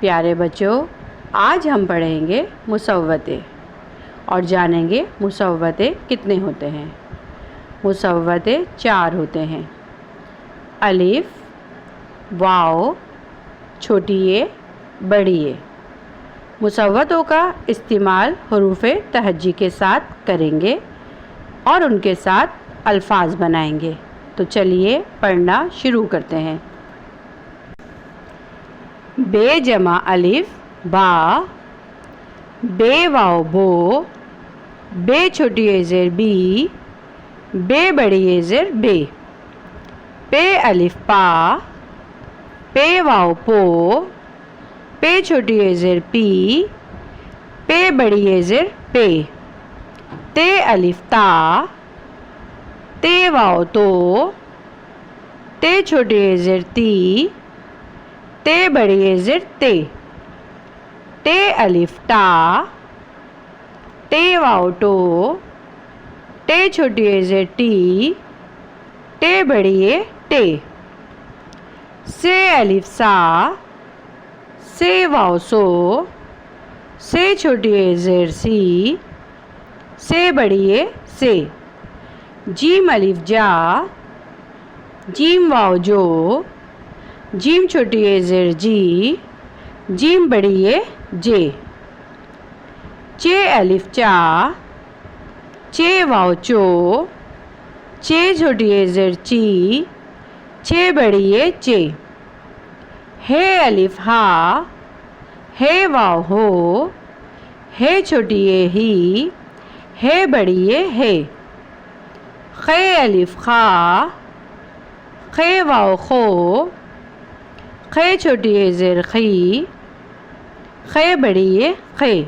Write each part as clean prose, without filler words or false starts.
प्यारे बच्चों, आज हम पढ़ेंगे मुसव्वतें और जानेंगे मुसव्वतें कितने होते हैं। मुसव्वतें 4 होते हैं। अलिफ, वाव, छोटी ए, बड़ी ए। मुसव्वतों का इस्तेमाल हुरूफ़े तहज्जी के साथ करेंगे और उनके साथ अल्फाज बनाएंगे। तो चलिए पढ़ना शुरू करते हैं। बे जमा अलिफ बा, बे वाव बो, बे छोटी ए ज़ेर बी, बे बड़ी ए ज़ेर बे। पे अलिफ पा, पे वाव पो, पे छोटी ए ज़ेर पी, पे बड़ी ए ज़ेर पे। ते अलिफ ता, ते वाव तो, ते छोटी ए ज़ेर ती, ते बड़ी ए ज़ेर ते। ते अलिफ टा, ते वाव टो, ते छोटी ए ज़ेर टी, ते बड़ी ए टे। से अलिफ सा, से वाव सो, से छोटी ए ज़ेर सी, से बड़ी ए से। जीम अलिफ जा, जीम वाव जो, जीम छोटी ए ज़ेर जी, जीम बड़ी ए जे। चे अलिफ चा, चे वाव चो, चे छोटी ए ज़ेर ची, चे बड़ी ए चे। हे अलिफ हा, हे वाव हो, हे छोटी ए ही, हे बड़ी ए हे। खे अलिफ खा, खे वाव खो, खे छोटी ए ज़ेर खी, खे बड़ी ए खे।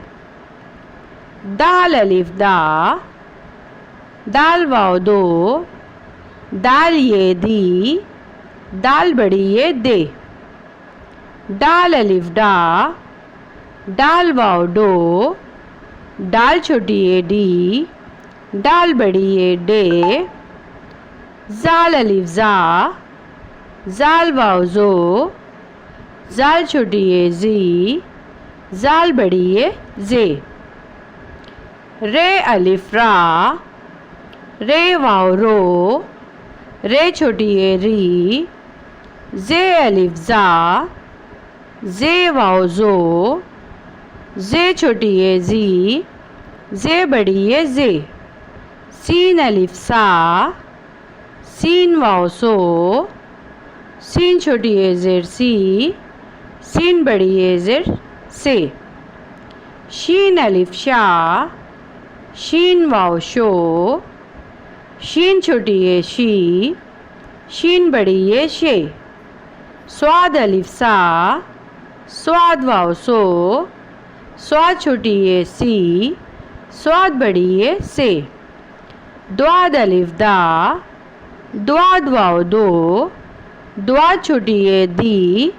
दाल अलिफ दा, दाल वाव दो, दाल ये दी, दाल बड़ी ये दे। डाल अलिफ डा, डाल वाव डो, डाल छोटी ए डी, डाल बड़ी ए डे। जाल अलिफ जा, जाल वाव जो, जाल छोटी ए जी, जाल बड़ी ए जे। रे अलिफ रा, रे वाव रो, रे छोटी ए री, जे अलिफ जा, जे वाव जो, जे छोटी ए जी, जे बड़ी ए जे। सीन अलिफ सा, सीन वाव सो, सीन छोटी ए ज़ेर सी, सीन बड़ी ए ज़ेर से। शीन अलिफ शा, शीन वाव शो, शीन छोटी ए शी, शीन बड़ी ए शे। स्वाद अलिफ सा, स्वाद वाव सो, स्वाद छोटी ए सी, स्वाद बड़ी ए से। द्वाद अलिफ दा, द्वाद वाव दो, द्वाद छोटी ए दी,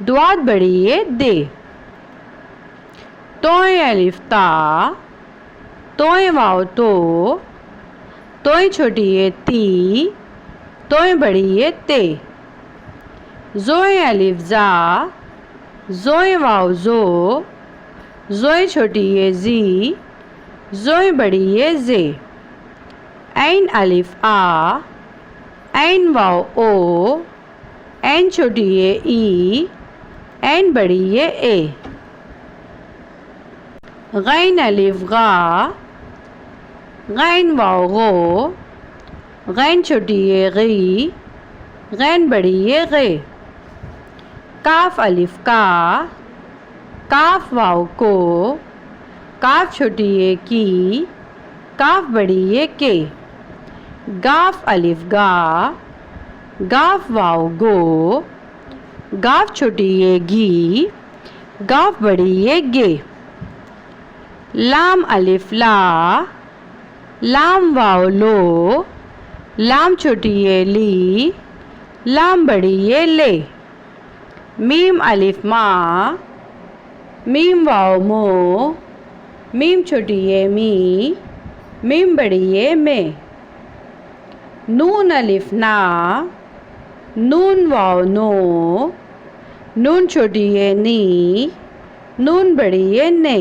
द्वाद बड़ी ए दे। तोय अलिफ ता, तोय वाव तो, तोय छोटी ए ती, तोय बड़ी ए ते। जोय अलिफ जा, जोय वाव जो, जोय छोटी ए जी, जोय बड़ी ए जे। ऐन अलिफ आ, ऐन वाव ओ, ऐन छोटी ए ई, ऐन बड़ी ए ए। गैन अलिफ गा, गैन वाव गो, गैन छोटी ए गी, गैन बड़ी ए गे। काफ अलिफ का, काफ वाव को, काफ छोटी ए की, काफ बड़ी ए के। गाफ अलिफ गा, गाफ वाव गो, गाफ छोटी ए गी, गाफ बड़ी ए गे। लाम अलिफ ला, लाम वाव लो, लाम छोटी ए ली, लाम बड़ी ए ले। मीम अलिफ मा, मीम वाव मो, मीम छोटी ए मी, मीम बड़ी ए में। नून अलिफ ना, नून वाव नो, नून छोटी ये नी, नून बड़ी ये ने।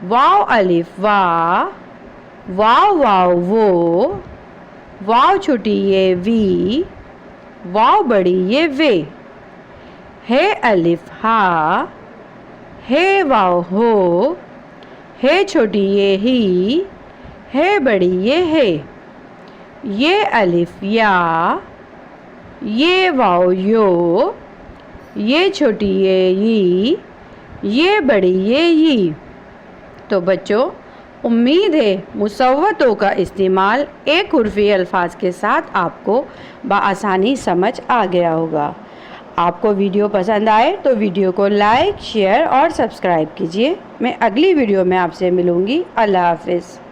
वाव अलिफ वा, वाव वाव वो, वाव छोटी ये वी, वाव बड़ी ये वे। हे अलिफ हा, हे वाव हो, हे छोटी ये ही, हे बड़ी ये हे। ये अलिफ या, ये वाव यो, ये छोटी ये यी, ये बड़ी ये यी। तो बच्चों, उम्मीद है मुसव्वतों का इस्तेमाल एक हुर्फ़ी अल्फाज के साथ आपको बआसानी समझ आ गया होगा। आपको वीडियो पसंद आए तो वीडियो को लाइक, शेयर और सब्सक्राइब कीजिए। मैं अगली वीडियो में आपसे मिलूँगी। अल्लाह हाफ़िज़।